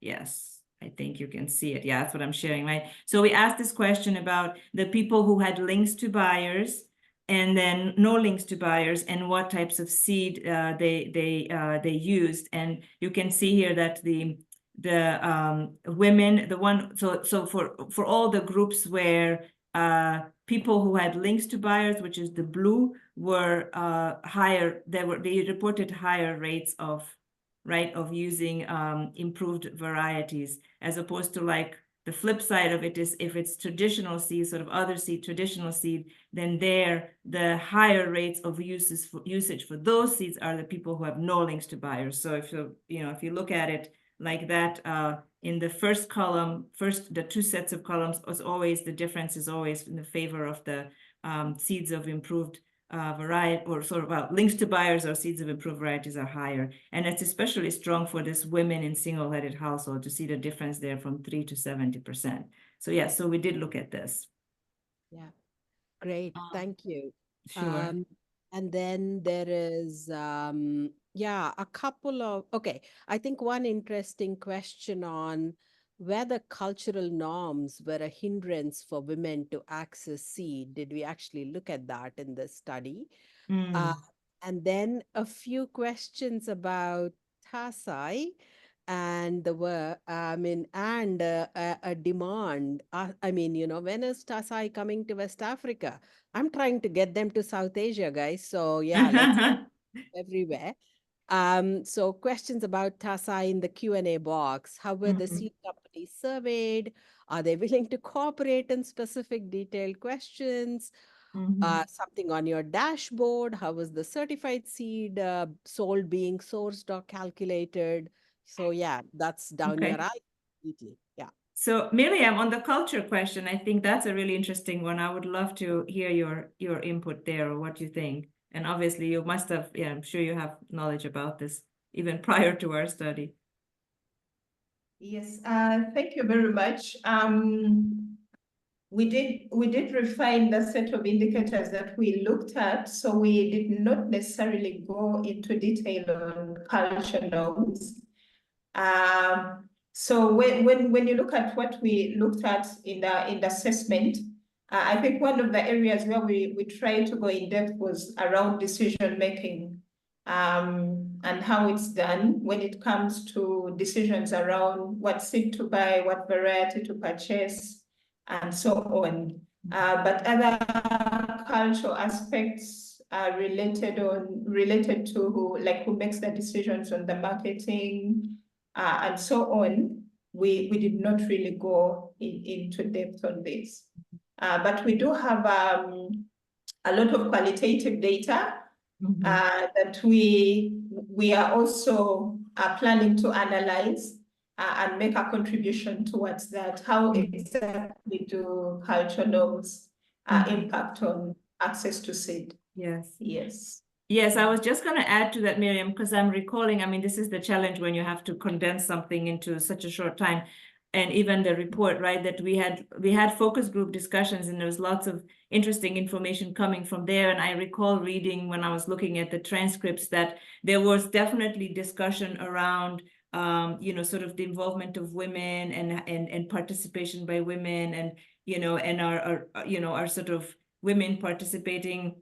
[SPEAKER 3] Yes, I think you can see it. Yeah, that's what I'm sharing, right? So we asked this question about the people who had links to buyers and then no links to buyers, and what types of seed they used. And you can see here that the women, so for all the groups where people who had links to buyers, which is the blue, were higher. They reported higher rates of using improved varieties, as opposed to like the flip side of it is if it's traditional seed, sort of other seed, traditional seed, then the higher rates of usage for those seeds are the people who have no links to buyers. So if you look at it like that, in the first column, the two sets of columns, as always, the difference is always in the favor of the seeds of improved variety, or sort of links to buyers or seeds of improved varieties are higher. And it's especially strong for this women in single-headed household to see the difference there from 3 to 70%. So yeah, so we did look at this.
[SPEAKER 1] Yeah. Great. Thank you.
[SPEAKER 3] Sure.
[SPEAKER 1] And then there is, a couple of, okay, I think one interesting question on whether cultural norms were a hindrance for women to access seed. Did we actually look at that in the study? And then a few questions about TASI and a demand. When is TASI coming to West Africa? I'm trying to get them to South Asia, guys. So yeah, let's everywhere. So questions about TASI in the Q&A box. How were the seed companies surveyed? Are they willing to cooperate in specific detailed questions? Something on your dashboard. How was the certified seed being sourced or calculated? So yeah, that's down
[SPEAKER 3] Okay.
[SPEAKER 1] your alley. Completely. Yeah.
[SPEAKER 3] So Miriam, on the culture question, I think that's a really interesting one. I would love to hear your input there, or what you think. And obviously you must have, yeah, I'm sure you have knowledge about this even prior to our study.
[SPEAKER 4] Yes, thank you very much. We did refine the set of indicators that we looked at, so we did not necessarily go into detail on culture norms. So when you look at what we looked at in the assessment, I think one of the areas where we tried to go in depth was around decision making, and how it's done when it comes to decisions around what seed to buy, what variety to purchase, and so on. But other cultural aspects are related to who makes the decisions on the marketing, and so on. We did not really go into depth on this. But we do have a lot of qualitative data that we are also planning to analyze and make a contribution towards that. How exactly do cultural norms impact on access to seed?
[SPEAKER 3] Yes.
[SPEAKER 4] Yes.
[SPEAKER 3] Yes, I was just going to add to that, Miriam, because I'm recalling, I mean, this is the challenge when you have to condense something into such a short time. And even the report, right, that we had focus group discussions, and there was lots of interesting information coming from there. And I recall reading when I was looking at the transcripts that there was definitely discussion around sort of the involvement of women and participation by women, and and our sort of women participating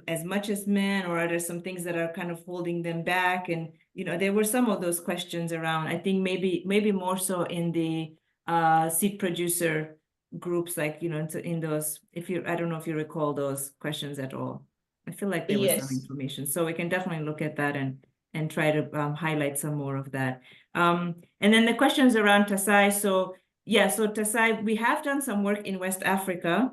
[SPEAKER 3] as much as men, or are there some things that are kind of holding them back? And there were some of those questions around. I think maybe more so in the seed producer groups, like in those, I don't know if you recall those questions at all. I feel like there was some information, so we can definitely look at that and try to highlight some more of that. And then the questions around Tasai. So yeah, so Tasai, we have done some work in West Africa.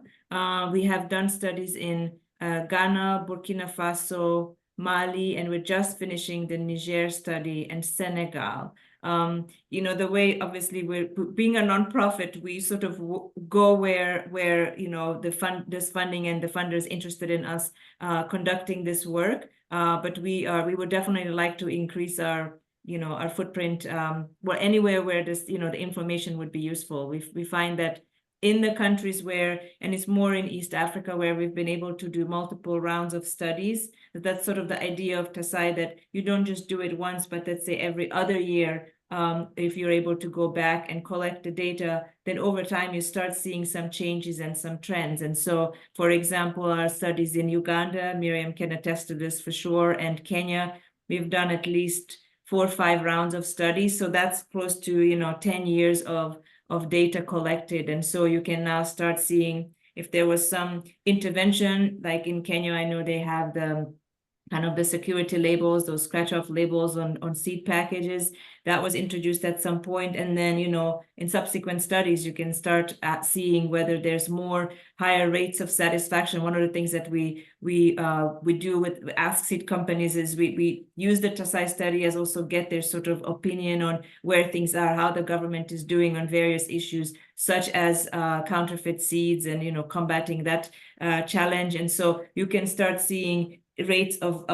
[SPEAKER 3] We have done studies in Ghana, Burkina Faso, Mali, and we're just finishing the Niger study, and Senegal. The way, obviously, we're being a nonprofit, we sort of go where this funding and the funders interested in us conducting this work. But we would definitely like to increase our our footprint, anywhere where this the information would be useful. We find that in the countries where, and it's more in East Africa, where we've been able to do multiple rounds of studies, that's sort of the idea of Tasai, that you don't just do it once, but let's say every other year. If you're able to go back and collect the data, then over time you start seeing some changes and some trends. And so, for example, our studies in Uganda, Miriam can attest to this for sure, and Kenya, we've done at least 4 or 5 rounds of studies. So that's close to 10 years of data collected. And so you can now start seeing if there was some intervention, like in Kenya, I know they have the kind of the security labels, those scratch-off labels on seed packages. That was introduced at some point. And then, in subsequent studies, you can start seeing whether there's more higher rates of satisfaction. One of the things that we do with Ask Seed companies is we use the Tasai study as also get their sort of opinion on where things are, how the government is doing on various issues, such as counterfeit seeds and, combating that challenge. And so you can start seeing rates of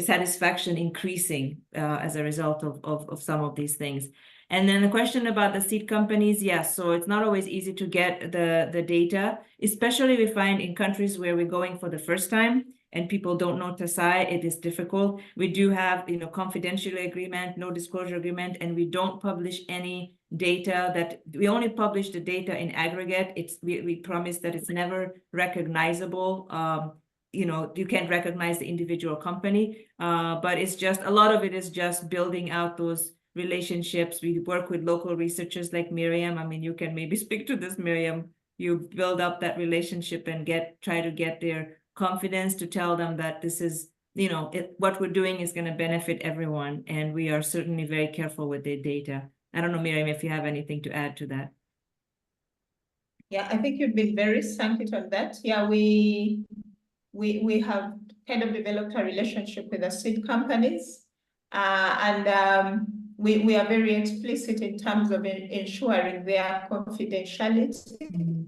[SPEAKER 3] satisfaction increasing as a result of some of these things. And then the question about the seed companies, yes, so it's not always easy to get the data, especially we find in countries where we're going for the first time and people don't know Tasai, it is difficult. We do have, confidentiality agreement, no disclosure agreement, and we don't publish any data. That we only publish the data in aggregate. We promise that it's never recognizable. You can't recognize the individual company, but it's just, a lot of it is just building out those relationships. We work with local researchers like Miriam. I mean, you can maybe speak to this, Miriam. You build up that relationship and try to get their confidence to tell them that this is, what we're doing is going to benefit everyone. And we are certainly very careful with the data. I don't know, Miriam, if you have anything to add to that.
[SPEAKER 4] Yeah, I think you've been very succinct on that. Yeah, we have kind of developed a relationship with the seed companies. We are very explicit in terms of ensuring their confidentiality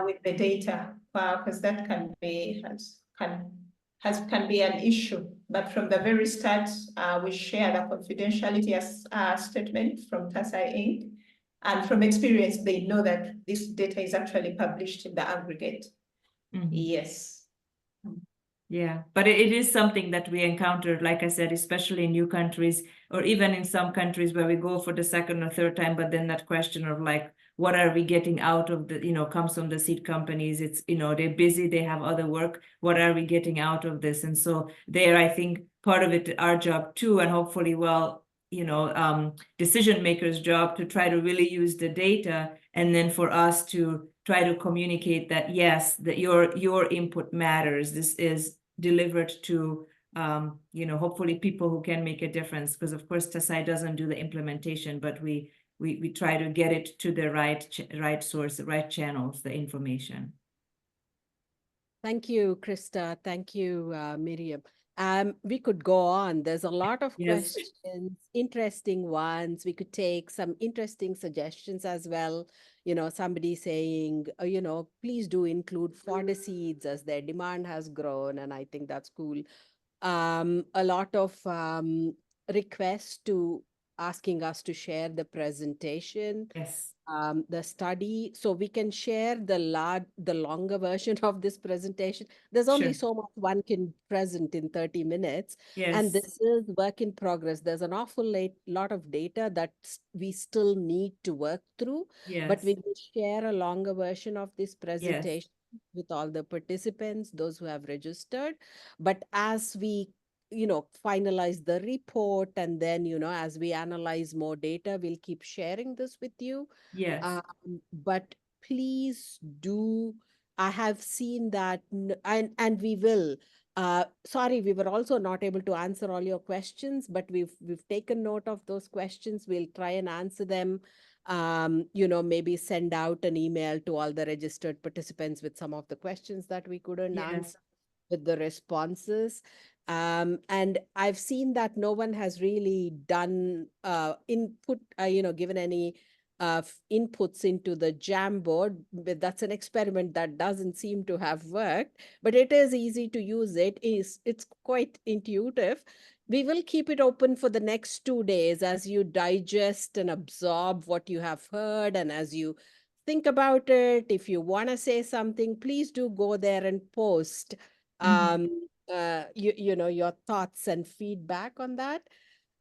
[SPEAKER 4] with the data, because that can be an issue. But from the very start, we share the confidentiality statement from TASI Inc. And from experience, they know that this data is actually published in the aggregate. Yes.
[SPEAKER 3] Yeah, but it is something that we encountered, like I said, especially in new countries, or even in some countries where we go for the second or third time, but then that question of like, what are we getting out of the, comes from the seed companies. It's, they're busy, they have other work. What are we getting out of this? And so there, I think part of it, our job too, and hopefully, decision makers' job to try to really use the data, and then for us to try to communicate that, yes, that your input matters. This is delivered to, hopefully people who can make a difference, because of course TASI doesn't do the implementation, but we try to get it to the right source, the right channels, the information.
[SPEAKER 1] Thank you, Krista. Thank you, Miriam. We could go on. There's a lot of questions, interesting ones. We could take some interesting suggestions as well. Somebody saying, please do include fodder seeds as their demand has grown. And I think that's cool. A lot of requests to asking us to share the presentation.
[SPEAKER 3] Yes.
[SPEAKER 1] The study, so we can share the longer version of this presentation. There's only so much one can present in 30 minutes. And this is work in progress. There's an awful lot of data that we still need to work through, but we will share a longer version of this presentation with all the participants, those who have registered. But as we finalize the report, and then as we analyze more data, we'll keep sharing this with you. But please do, I have seen that, and we will. Sorry, we were also not able to answer all your questions, but we've taken note of those questions. We'll try and answer them. Maybe send out an email to all the registered participants with some of the questions that we couldn't answer, with the responses. And I've seen that no one has really done input, given any inputs into the Jamboard. But that's an experiment that doesn't seem to have worked, but it is easy to use. It's quite intuitive. We will keep it open for the next 2 days as you digest and absorb what you have heard, and as you think about it. If you want to say something, please do go there and post your thoughts and feedback on that.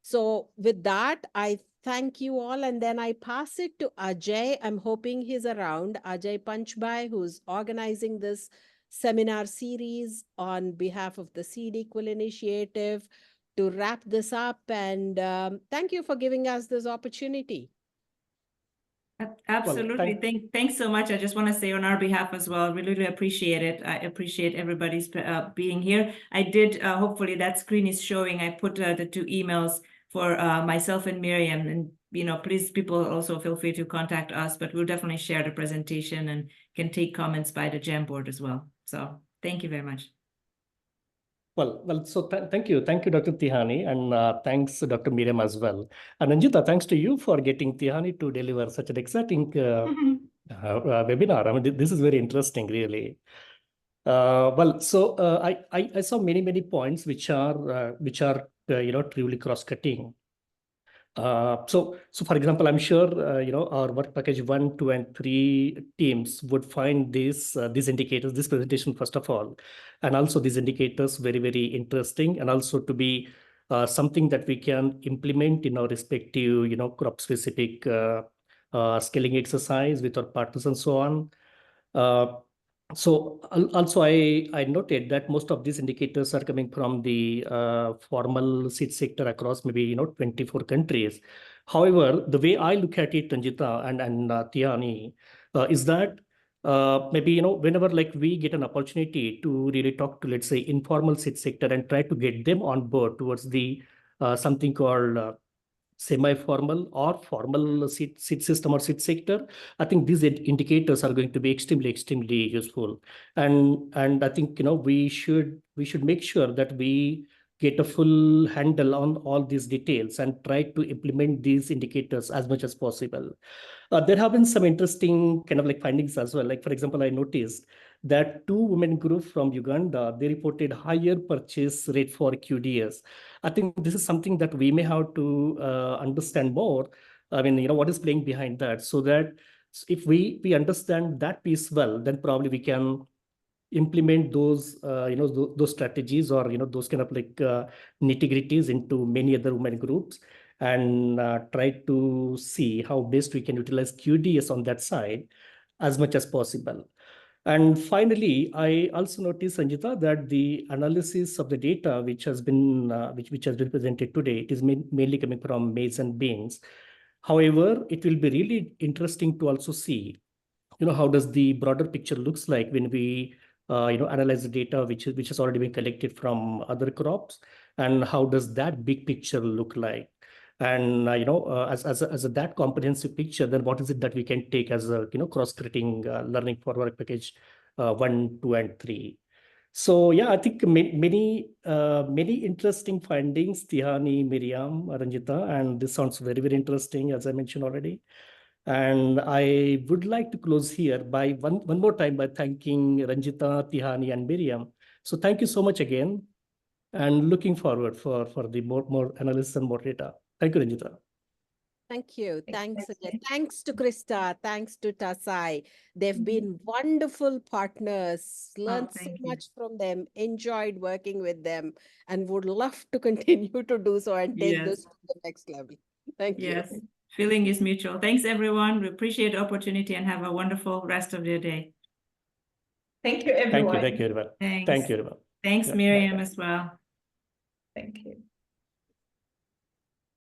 [SPEAKER 1] So with that, I thank you all, and then I pass it to Ajay. I'm hoping he's around. Ajay Panchbai, who's organizing this seminar series on behalf of the Seed Equal Initiative, to wrap this up. And thank you for giving us this opportunity.
[SPEAKER 3] Absolutely. Thanks so much. I just want to say on our behalf as well, we really appreciate it. I appreciate everybody's being here. I did, hopefully that screen is showing, I put the 2 emails for myself and Miriam, and please, people also feel free to contact us, but we'll definitely share the presentation and can take comments by the Jamboard as well. So thank you very much.
[SPEAKER 5] So thank you, Dr. Tihani, and thanks, Dr. Miriam, as well. And Anjita, thanks to you for getting Tihani to deliver such an exciting webinar. I mean, this is very interesting, really. I saw many points which are truly cross-cutting. So for example, I'm sure our work package 1, 2, and 3 teams would find these indicators, this presentation first of all, and also these indicators very interesting, and also to be something that we can implement in our respective crop specific scaling exercise with our partners and so on. So also I noted that most of these indicators are coming from the formal seed sector across maybe 24 countries. However, the way I look at it, Anjita and Tiani, is that maybe whenever we get an opportunity to really talk to, let's say, informal seed sector and try to get them on board towards the something called semi-formal or formal seed system or seed sector, I think these indicators are going to be extremely useful. And I think we should make sure that we get a full handle on all these details and try to implement these indicators as much as possible. There have been some interesting kind of like findings as well. Like, for example, I noticed that 2 women groups from Uganda, they reported higher purchase rate for QDS. I think this is something that we may have to understand more. I mean, what is playing behind that, so that if we understand that piece well, then probably we can implement those those strategies, or those kind of like nitty-gritties into many other women groups, and try to see how best we can utilize QDS on that side as much as possible. And finally, I also noticed, Sanjita, that the analysis of the data which has been which has been presented today, it is mainly coming from maize and beans. However, it will be really interesting to also see how does the broader picture looks like when we analyze the data which has already been collected from other crops, and how does that big picture look like. And as that comprehensive picture, then what is it that we can take as a cross-cutting learning for work package 1, 2, and 3. So yeah, I think many interesting findings, Tihani, Miriam, Ranjita, and this sounds very, very interesting, as I mentioned already. And I would like to close here by one more time by thanking Ranjita, Tihani, and Miriam. So thank you so much again, and looking forward for the more analysis and more data. Thank you, Ranjita.
[SPEAKER 1] Thank you. Thanks
[SPEAKER 4] Thanks.
[SPEAKER 1] again. Thanks to Krista. Thanks to Tasai. They've been wonderful partners. Learned so
[SPEAKER 3] thank you.
[SPEAKER 1] much from them. Enjoyed working with them, and would love to continue to do so and take
[SPEAKER 3] Yes.
[SPEAKER 1] this to the next level. Thank you.
[SPEAKER 3] Yes, feeling is mutual. Thanks, everyone. We appreciate the opportunity and have a wonderful rest of your day.
[SPEAKER 4] Thank you, everyone.
[SPEAKER 5] Thank you, everyone.
[SPEAKER 3] Thanks.
[SPEAKER 5] Thank you, everyone.
[SPEAKER 3] Thanks,
[SPEAKER 5] Yeah,
[SPEAKER 3] Miriam,
[SPEAKER 5] bye-bye.
[SPEAKER 3] as well.
[SPEAKER 4] Thank you.